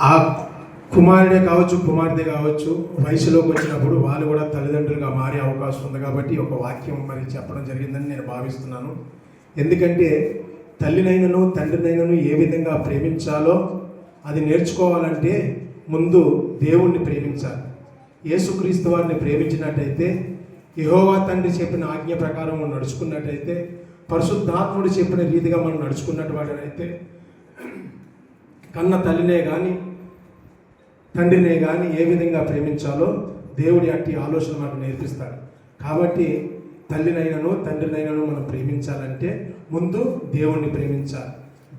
ఆ కుమారుడే కావచ్చు, కుమార్తె కావచ్చు, వయసులోకి వచ్చినప్పుడు వాళ్ళు కూడా తల్లిదండ్రులుగా మారే అవకాశం ఉంది. కాబట్టి ఒక వాక్యం మరి చెప్పడం జరిగిందని నేను భావిస్తున్నాను. ఎందుకంటే తల్లినైనను తండ్రినైనను ఏ విధంగా ప్రేమించాలో అది నేర్చుకోవాలంటే ముందు దేవుణ్ణి ప్రేమించాలి. యేసుక్రీస్తు వారిని ప్రేమించినట్టయితే, యెహోవా తండ్రి చెప్పిన ఆజ్ఞ ప్రకారం మనం నడుచుకున్నట్టయితే, పరిశుద్ధాత్ముడు చెప్పిన రీతిగా మనం నడుచుకున్నట్టు వాడనైతే, కన్న తల్లినే కానీ తండ్రినే కానీ ఏ విధంగా ప్రేమించాలో దేవుడి అట్టి ఆలోచన మనకు నేర్పిస్తాడు. కాబట్టి తల్లినైనను తండ్రినైనను మనం ప్రేమించాలంటే ముందు దేవుణ్ణి ప్రేమించాలి.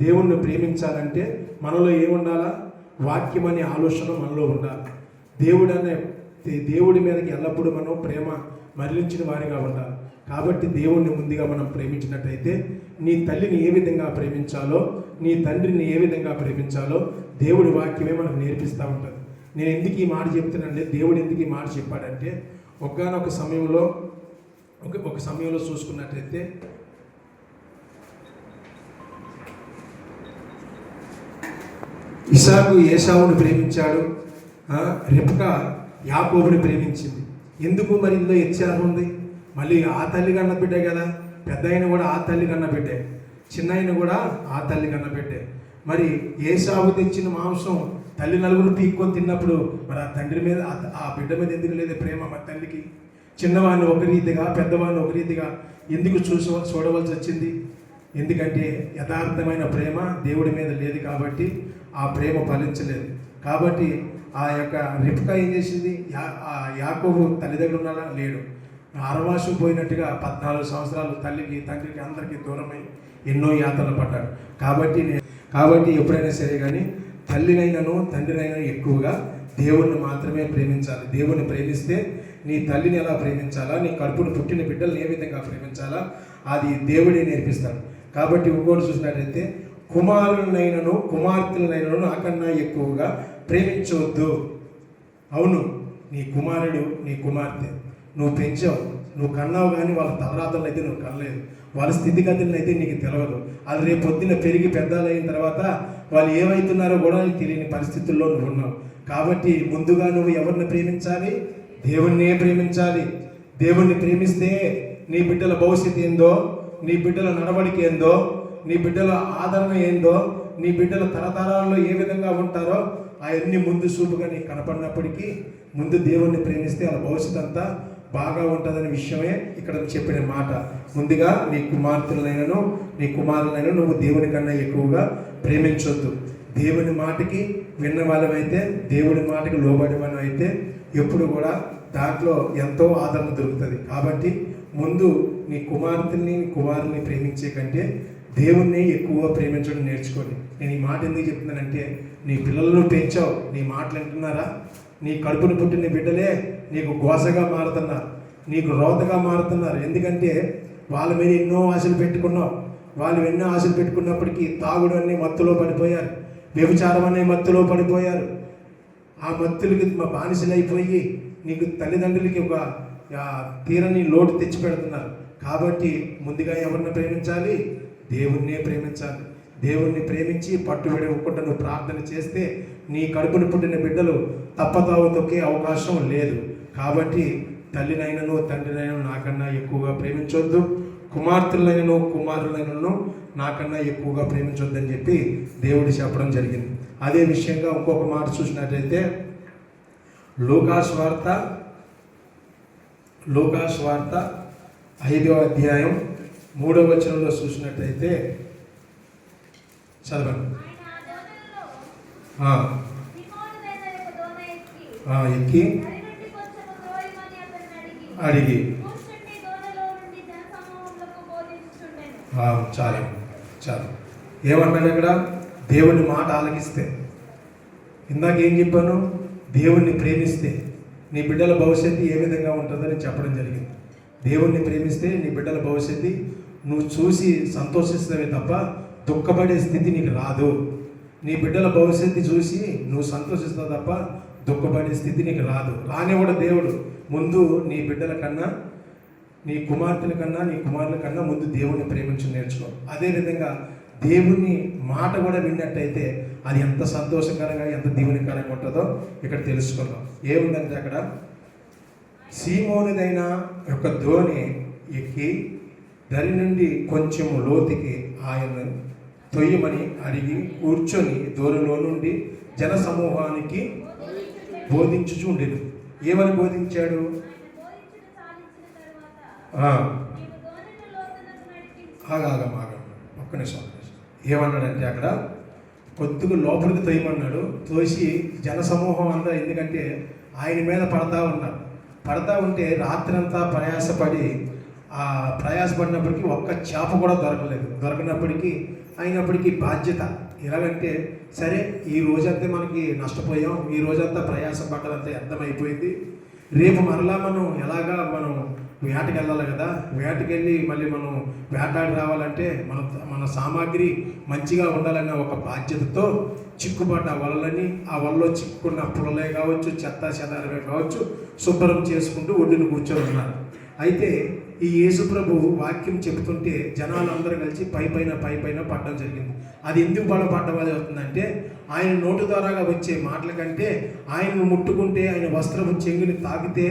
దేవుణ్ణి ప్రేమించాలంటే మనలో ఏముండాలా? వాక్యం అనే ఆలోచన మనలో ఉండాలి. దేవుడి మీదకి ఎల్లప్పుడూ మనం ప్రేమ మరలించిన వారిగా ఉండాలి. కాబట్టి దేవుణ్ణి ముందుగా మనం ప్రేమించినట్టయితే నీ తల్లిని ఏ విధంగా ప్రేమించాలో, నీ తండ్రిని ఏ విధంగా ప్రేమించాలో దేవుడి వాక్యమే మనకు నేర్పిస్తూ ఉంటుంది. నేను ఎందుకు ఈ మాట చెప్తున్నానంటే, దేవుడు ఎందుకు ఈ మాట చెప్పాడంటే, ఒకానొక సమయంలో ఒక సమయంలో చూసుకున్నట్టయితే ఇసాకు ఏశావుని ప్రేమించాడు, రెబ్కా యాకోబుని ప్రేమించింది. ఎందుకు మరి ఇందులో వ్యత్యాసం ఉంది? మళ్ళీ ఆ తల్లి కన్న బిడ్డే కదా, పెద్ద ఆయన కూడా ఆ తల్లి కన్న బిడ్డే, చిన్న ఆయన కూడా ఆ తల్లి కన్న బిడ్డే. మరి ఏశావు తెచ్చిన మాంసం తల్లి నలుగురు పీక్కొని తిన్నప్పుడు మరి ఆ తండ్రి మీద, ఆ బిడ్డ మీద ఎందుకు లేదు ప్రేమ? మా తల్లికి చిన్నవాడిని ఒక రీతిగా, పెద్దవాడిని ఒక రీతిగా ఎందుకు చూడవలసి వచ్చింది? ఎందుకంటే యథార్థమైన ప్రేమ దేవుడి మీద లేదు కాబట్టి ఆ ప్రేమ ఫలించలేదు. కాబట్టి ఆ యొక్క రెబ్కా ఏం చేసింది? యాకోబు తల్లి దగ్గర ఉన్నాడా? లేడు. అరవాసం పోయినట్టుగా 14 సంవత్సరాలు తల్లికి తండ్రికి అందరికీ దూరమై ఎన్నో యాతనలు పడ్డాడు. కాబట్టి ఎప్పుడైనా సరే కానీ తల్లినైనను తండ్రినైనా ఎక్కువగా దేవుణ్ణి మాత్రమే ప్రేమించాలి. దేవుణ్ణి ప్రేమిస్తే నీ తల్లిని ఎలా ప్రేమించాలా, నీ కడుపును పుట్టిన బిడ్డలను ఏ విధంగా ప్రేమించాలా అది దేవుడే నేర్పిస్తాడు. కాబట్టి ఇంకోటి చూసినట్టయితే, కుమారులనైనను కుమార్తెలనైనను నాకన్నా ఎక్కువగా ప్రేమించవద్దు. అవును, నీ కుమారుడు నీ కుమార్తె నువ్వు పెంచావు, నువ్వు కన్నావు, కానీ వాళ్ళ తలరాతలను అయితే నువ్వు కనలేదు, వాళ్ళ స్థితిగతులను అయితే నీకు తెలియదు. వాళ్ళు రేపు పొద్దున్న పెరిగి పెద్దలు అయిన తర్వాత వాళ్ళు ఏమవుతున్నారో కూడా నీకు తెలియని పరిస్థితుల్లో నువ్వు ఉన్నావు. కాబట్టి ముందుగా నువ్వు ఎవరిని ప్రేమించాలి? దేవుణ్ణే ప్రేమించాలి. దేవుణ్ణి ప్రేమిస్తే నీ బిడ్డల భవిష్యత్తు ఏందో, నీ బిడ్డల నడవడిక ఏందో, నీ బిడ్డల ఆదరణ ఏందో, నీ బిడ్డల తరతరాల్లో ఏ విధంగా ఉంటారో అవన్నీ ముందు చూపుగా నీకు కనపడినప్పటికీ ముందు దేవుణ్ణి ప్రేమిస్తే వాళ్ళ భవిష్యత్తు అంతా బాగా ఉంటుందనే విషయమే ఇక్కడ చెప్పిన మాట. ముందుగా నీ కుమార్తెలనైనను నీ కుమారులైనా నువ్వు దేవుని కన్నా ఎక్కువగా ప్రేమించొద్దు. దేవుని మాటకి విన్న వాళ్ళమైతే, దేవుని మాటకి లోబడి మనం అయితే ఎప్పుడు కూడా దాంట్లో ఎంతో ఆదరణ దొరుకుతుంది. కాబట్టి ముందు నీ కుమార్తెని కుమారుని ప్రేమించే కంటే దేవుణ్ణి ఎక్కువగా ప్రేమించడం నేర్చుకోండి. నేను ఈ మాట ఎందుకు చెప్తున్నానంటే, నీ పిల్లలను పెంచావు, నీ మాటలు వింటున్నారా? నీ కడుపును పుట్టిన బిడ్డలే నీకు గోసగా మారుతున్నారు, నీకు రోతగా మారుతున్నారు. ఎందుకంటే వాళ్ళ మీద ఎన్నో ఆశలు పెట్టుకున్నావు. వాళ్ళు ఎన్నో ఆశలు పెట్టుకున్నప్పటికీ తాగుడు అనే మత్తులో పడిపోయారు, వ్యభిచారం అనే మత్తులో పడిపోయారు. ఆ మత్తులకి బానిసలైపోయి నీకు తల్లిదండ్రులకి ఒక తీరని లోటు తెచ్చి పెడుతున్నారు. కాబట్టి ముందుగా ఎవరిని ప్రేమించాలి? దేవుణ్ణే ప్రేమించాలి. దేవుణ్ణి ప్రేమించి పట్టుబడివ్వకుండా నువ్వు ప్రార్థన చేస్తే నీ కడుపును పుట్టిన బిడ్డలు తప్పతావు తొక్కే అవకాశం లేదు. కాబట్టి తల్లినైనను తండ్రినైనా నాకన్నా ఎక్కువగా ప్రేమించొద్దు, కుమార్తెలైనను కుమారులైనను నాకన్నా ఎక్కువగా ప్రేమించొద్దని చెప్పి దేవుడు చెప్పడం జరిగింది. అదే విషయంగా ఇంకొక మాట చూసినట్లయితే లూకాసు వార్త 5వ అధ్యాయం 3వ వచనంలో చూసినట్లయితే చదవండి. ఎక్కి అడిగి చాలు ఏమన్నాడు అక్కడ? దేవుని మాట ఆలకిస్తే. ఇందాక ఏం చెప్పాను? దేవుణ్ణి ప్రేమిస్తే నీ బిడ్డల భవిష్యత్తు ఏ విధంగా ఉంటుందని చెప్పడం జరిగింది. దేవుణ్ణి ప్రేమిస్తే నీ బిడ్డల భవిష్యత్తు నువ్వు చూసి సంతోషిస్తావే తప్ప దుఃఖపడే స్థితి నీకు రాదు. నీ బిడ్డల భవిష్యత్తు చూసి నువ్వు సంతోషిస్తావు తప్ప దుఃఖపడే స్థితి నీకు రాదు. రానివాడు దేవుడు. ముందు నీ బిడ్డల కన్నా, నీ కుమార్తెల కన్నా, నీ కుమారుల కన్నా ముందు దేవుణ్ణి ప్రేమించడం నేర్చుకో. అదేవిధంగా దేవుని మాట కూడా విన్నట్టయితే అది ఎంత సంతోషకరంగా ఎంత దీవెనకరంగా ఉంటుందో ఇక్కడ తెలుసుకుందాం. ఏముందంటే అక్కడ సీమోనిదైన యొక్క ధోని ఎక్కి దరి నుండి కొంచెం లోతుకి ఆయన తొయ్యమని అడిగి కూర్చొని దూరంలో నుండి జన సమూహానికి బోధించుచుండెను. ఏమని బోధించాడు? ఒక్క నిమిషం. ఏమన్నాడంటే అక్కడ కొద్దిగా లోపలికి తొయ్యమన్నాడు. తోసి జన సమూహం అంతా, ఎందుకంటే ఆయన మీద పడతా ఉంటే రాత్రంతా ప్రయాసపడినప్పటికీ ఒక్క చేప కూడా దొరకనప్పటికీ అయినప్పటికీ బాధ్యత ఎలాగంటే, సరే ఈ రోజంతా మనకి నష్టపోయాం, ఈ రోజంతా ప్రయాసపడ్డదంతా అర్థమైపోయింది, రేపు మరలా మనం మనం వేటకి వెళ్ళాలి కదా, వేటకి వెళ్ళి మళ్ళీ మనం వేటాడి రావాలంటే మన సామాగ్రి మంచిగా ఉండాలన్న ఒక బాధ్యతతో చిక్కుపడ్డ వలలని, ఆ వలలో చిక్కుకున్న పుల్లలే కావచ్చు, చెత్త చెదారమే కావచ్చు, శుభ్రం చేసుకుంటూ ఒడ్డును కూర్చొని ఉన్నారు. అయితే ఈ యేసుప్రభు వాక్యం చెబుతుంటే జనాలందరూ కలిసి పైపైన పడడం జరిగింది. అది ఎందుకు పడడం అవుతుందంటే, ఆయన నోటు ద్వారాగా వచ్చే మాటల కంటే ఆయనను ముట్టుకుంటే, ఆయన వస్త్రము చెంగుని తాకితే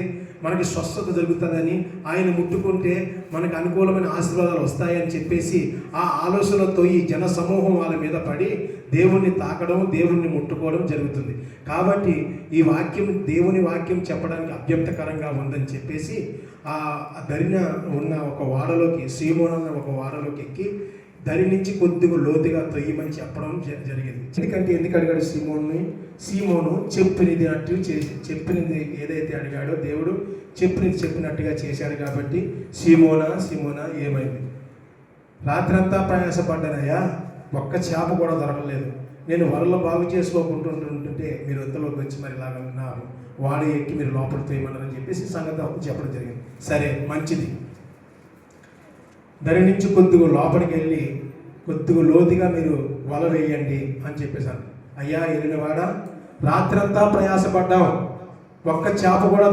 మనకి స్వస్థత జరుగుతుందని, ఆయన ముట్టుకుంటే మనకు అనుకూలమైన ఆశీర్వాదాలు వస్తాయని చెప్పేసి ఆ ఆలోచనలతో ఈ జన సమూహం వాళ్ళ మీద పడి దేవుణ్ణి తాకడం, దేవుణ్ణి ముట్టుకోవడం జరుగుతుంది. కాబట్టి ఈ వాక్యం, దేవుని వాక్యం చెప్పడానికి అభ్యంతకరంగా ఉందని చెప్పేసి ఆ దరిన ఉన్న ఒక వాడలోకి, సీమోను ఒక వాడలోకి ఎక్కి దరి నుంచి కొద్దిగా లోతుగా తొయ్యమని చెప్పడం జరిగింది. ఎందుకు అడిగాడు సీమోను చెప్పినది ఏదైతే అడిగాడో దేవుడు చెప్పినట్టుగా చేశాడు. కాబట్టి సీమోనా ఏమైంది? రాత్రంతా ప్రయాసపడ్డానయ్యా, ఒక్క చేప కూడా దొరకలేదు, నేను వరలో బాగు చేసుకోకుంటుంటే మీరు వద్దలోకి వచ్చి మరి ఇలాగ ఉన్నారు, వాడు ఎక్కి మీరు లోపల తోయమన్నారని చెప్పేసి సంగతి చెప్పడం జరిగింది. సరే, మంచిది, దాని నుంచి కొద్దిగా లోపలికి వెళ్ళి కొద్దిగా లోతుగా మీరు వల వేయండి అని చెప్పేశాను. అయ్యా వెళ్ళినవాడా, రాత్రంతా ప్రయాసపడ్డాం, ఒక్క చేప కూడా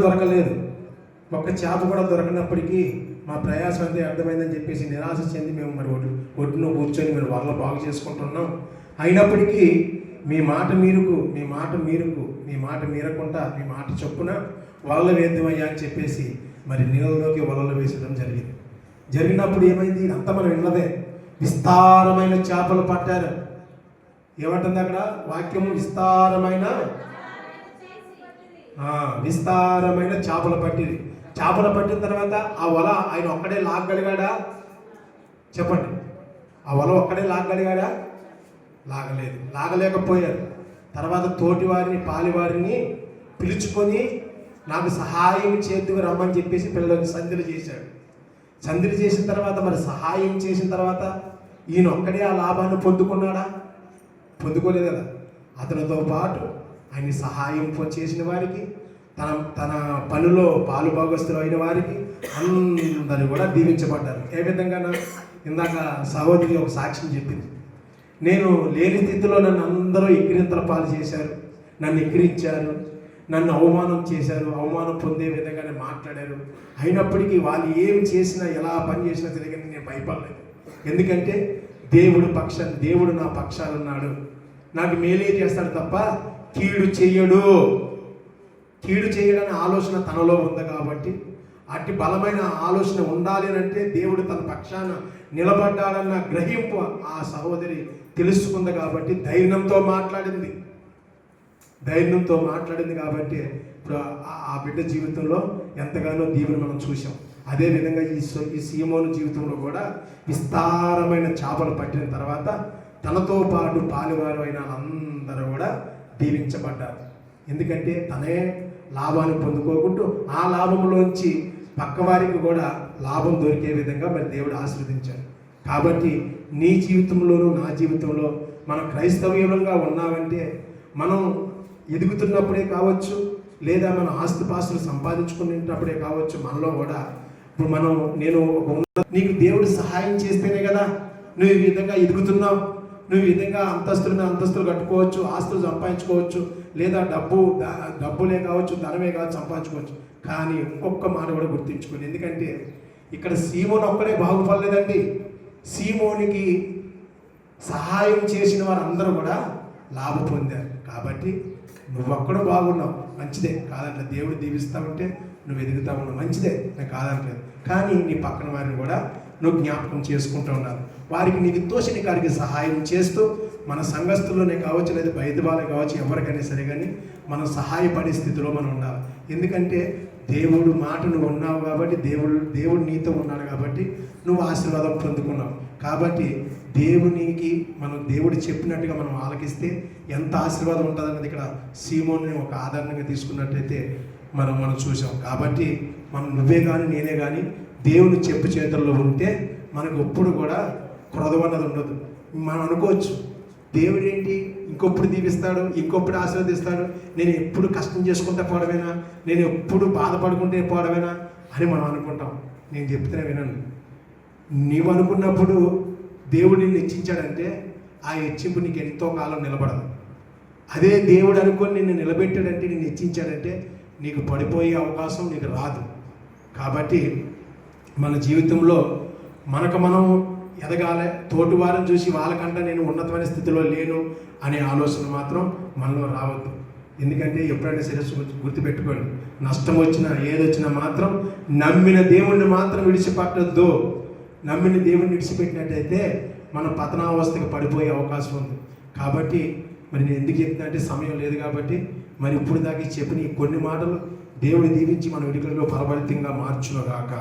దొరకనప్పటికీ మా ప్రయాసం అంతే అర్థమైందని చెప్పేసి నిరాశ చెంది మేము మరి ఒడ్డును కూర్చొని మరి వల బాగు చేసుకుంటున్నాం. అయినప్పటికీ మీ మాట మీరకుండా మీ మాట చొప్పున వలలు వేద్దామయ్యా అని చెప్పేసి మరి నీళ్ళలోకి వలలు వేసడం జరిగినప్పుడు ఏమైంది? అంతా మనం విన్నదే, విస్తారమైన చేపలు పట్టారు. ఏమంటుంది అక్కడ వాక్యము? విస్తారమైన చేపలు పట్టింది. చేపలు పట్టిన తర్వాత ఆ వల ఆయన ఒక్కడే లాగగలిగాడా? చెప్పండి, ఆ వల ఒక్కడే లాగగలిగాడా? లాగలేకపోయారు. తర్వాత తోటివారిని, పాలివారిని పిలుచుకొని నాకు సహాయం చేతుకు రమ్మని చెప్పేసి పిల్లలకు సంధిలు చేసిన తర్వాత మరి సహాయం చేసిన తర్వాత ఈయన ఒక్కడే ఆ లాభాన్ని పొందుకోలేదు కదా. అతనితో పాటు ఆయన సహాయం చేసిన వారికి, తన పనిలో పాలు భాగస్తులు అయిన వారికి అందరూ కూడా దీవించబడ్డారు. ఏ విధంగా? ఇందాక సహోదరి ఒక సాక్ష్యం చెప్పింది, నేను లేని స్థితిలో నన్ను అందరూ ఎక్కిరింతల పాలు చేశారు, నన్ను ఎక్కిరించారు, నన్ను అవమానం చేశారు, అవమానం పొందే విధంగానే మాట్లాడారు. అయినప్పటికీ వాళ్ళు ఏం చేసినా, ఎలా పని చేసినా తిరిగి నేను భయపడలేదు. ఎందుకంటే దేవుడు నా పక్షాన ఉన్నాడు, నాకు మేలే చేస్తాడు తప్ప కీడు చేయడనే ఆలోచన తనలో ఉంది. కాబట్టి అట్టి బలమైన ఆలోచన ఉండాలి అంటే దేవుడు తన పక్షాన నిలబడ్డాడన్న గ్రహింపు ఆ సహోదరి తెలుసుకుంది. కాబట్టి ధైర్యంతో మాట్లాడింది కాబట్టి ఇప్పుడు ఆ బిడ్డ జీవితంలో ఎంతగానో దీవెన మనం చూసాం. అదేవిధంగా ఈ సీమోను జీవితంలో కూడా విస్తారమైన చేపలు పట్టిన తర్వాత తనతో పాటు పాలువారు అయిన అందరూ కూడా దీవించబడ్డారు. ఎందుకంటే తనే లాభాన్ని పొందుకోకుండా ఆ లాభంలోంచి పక్కవారికి కూడా లాభం దొరికే విధంగా మరి దేవుడు ఆశీర్వదించాడు. కాబట్టి నీ జీవితంలోనూ నా జీవితంలో మనం క్రైస్తవ్యంగా ఉన్నామంటే మనం ఎదుగుతున్నప్పుడే కావచ్చు, లేదా మన ఆస్తిపాస్తులు సంపాదించుకునేటప్పుడే కావచ్చు, మనలో కూడా ఇప్పుడు నీకు దేవుడు సహాయం చేస్తేనే కదా నువ్వు ఈ విధంగా ఎదుగుతున్నావు, నువ్వు ఈ విధంగా అంతస్తులు కట్టుకోవచ్చు, ఆస్తులు సంపాదించుకోవచ్చు, లేదా డబ్బులే కావచ్చు, ధనమే కావచ్చు సంపాదించుకోవచ్చు. కానీ ఇంకొక మాట కూడా గుర్తించుకోండి, ఎందుకంటే ఇక్కడ సీమోను ఒక్కడే బాగుపడలేదండి. సీమోనికి సహాయం చేసిన వారు అందరూ కూడా లాభం పొందారు. కాబట్టి నువ్వొక్కడు బాగున్నావు, మంచిదే కాదంటే, దేవుడు దీవిస్తా ఉంటే నువ్వు ఎదుగుతా ఉన్నావు, మంచిదే, నేను కాదంటలేదు. కానీ నీ పక్కన వారిని కూడా నువ్వు జ్ఞాపకం చేసుకుంటూ ఉన్నారు. వారికి నీకు తోచిన కాడికి సహాయం చేస్తూ, మన సంఘస్థుల్లోనే కావచ్చు, లేదా బయట వాళ్ళే కావచ్చు, ఎవరికైనా సరే కానీ మనం సహాయపడే స్థితిలో మనం ఉండాలి. ఎందుకంటే దేవుడు మాట నువ్వు ఉన్నావు కాబట్టి, దేవుడు నీతో ఉన్నాడు కాబట్టి నువ్వు ఆశీర్వాదం పొందుకున్నావు. కాబట్టి దేవుడు చెప్పినట్టుగా మనం ఆలకిస్తే ఎంత ఆశీర్వాదం ఉంటుందన్నది ఇక్కడ సీమోన్ని ఒక ఆధారంగా తీసుకున్నట్టయితే మనం చూసాం. కాబట్టి నువ్వే కానీ నేనే కానీ దేవుని చెప్పు చేతుల్లో ఉంటే మనకు ఎప్పుడు కూడా క్రొదవన్నది ఉండదు. మనం అనుకోవచ్చు, దేవుడు ఏంటి ఇంకొప్పుడు దీవిస్తాడు, ఇంకొప్పుడు ఆశీర్వదిస్తాడు, నేను ఎప్పుడు కష్టం చేసుకుంటే పోవడమేనా, నేను ఎప్పుడు బాధపడుకుంటే పోవడమేనా అని మనం అనుకుంటాం. నేను చెప్తూనే వినండి, నీవు అనుకున్నప్పుడు దేవుడు నిన్ను హెచ్చించాడంటే ఆ హెచ్చింపు నీకు ఎంతో కాలం నిలబడదు. అదే దేవుడు అనుకొని నిన్ను నిలబెట్టాడంటే, నిన్ను హెచ్చించాడంటే నీకు పడిపోయే అవకాశం నీకు రాదు. కాబట్టి మన జీవితంలో మనం ఎదగాలి. తోటి వారిని చూసి వాళ్ళకంటే నేను ఉన్నతమైన స్థితిలో లేను అనే ఆలోచన మాత్రం మనలో రావద్దు. ఎందుకంటే ఎప్పుడైనా సరే గుర్తుపెట్టుకోండి, నష్టం వచ్చినా ఏదొచ్చినా మాత్రం నమ్మిన దేవుణ్ణి మాత్రం విడిచిపెట్టద్దు. నమ్మిన దేవుణ్ణి విడిచిపెట్టినట్టయితే మన పతనావస్థకు పడిపోయే అవకాశం ఉంది. కాబట్టి నేను ఎందుకు చెప్తున్నా అంటే సమయం లేదు కాబట్టి, ఇప్పుడు దాకా చెప్పిన ఈ కొన్ని మాటలు దేవుడు దీవించి మన విడుదలలో ఫలభరితంగా మార్చునుగాక.